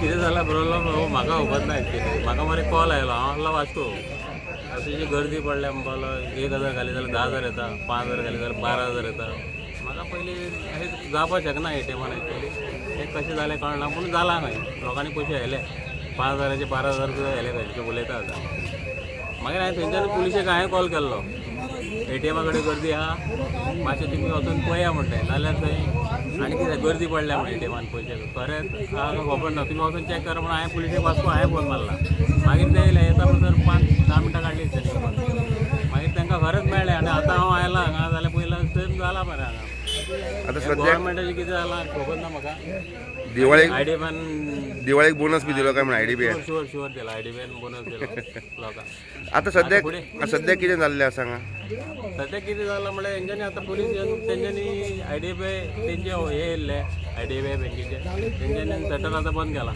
कितें जाला प्रॉब्लम म्हाका खबर ना एक्चुली. म्हाका मरे कॉल आयलो, हांव आसलो वास्को. अशी गर्दी पडल्या म्हणपालो 1,000 घाली जाल्यार 10,000 येता, 5,000 घाली जाल्यार 12,000 येता. म्हाका पयलीं अशें जावपाक शकना एटीएमान एक्चुली. हें कशें जालें कळना पूण जालां खंय. लोकांनी पयशे व्हेले 5,000चे 12,000 सुद्दां व्हेले खंयचे उलयता आतां. मागीर हांवें थंयच्यान पुलिशेक हांवें कॉल केल्लो, एटीएमा कडेन गर्दी आहा, मातशें तुमी वचून पळया म्हणटाय. नाल्यार थंय आनी कितें गर्दी पडल्या म्हण एटीएमान पयशे खरें खबर ना, तुमी वचून चॅक करा म्हणून हांवें पुलिशेक वास्को हांवें फोन मारला. मागीर ते येयले, येता म्हणसर 5-10 मिनटां काडली तेंच्यानी. मागीर तांकां खरेंच मेळ्ळें आनी आतां हांव आयला हांगा जाल्यार पयला सेम जाला मरे हांगा. आता सध्या गव्हर्मेंटाचें कितें जालां खबर ना म्हाका. दिवाळीक आयडीएफान बोनस बी दिलो काय म्हण आयडीबी. शुअर दिला, आयडीएफान बोनस दिलो लोकांक. आता सध्या कितें जाल्लें आसा हांगा? सध्या कितें जालां म्हळ्यार हेंच्यांनी आतां पुलीस तेंच्यांनी आयडीएफआय तेंचे हे येयल्ले आयडीएफआय बँकेचे तेंच्यांनी शटर आतां बंद केला.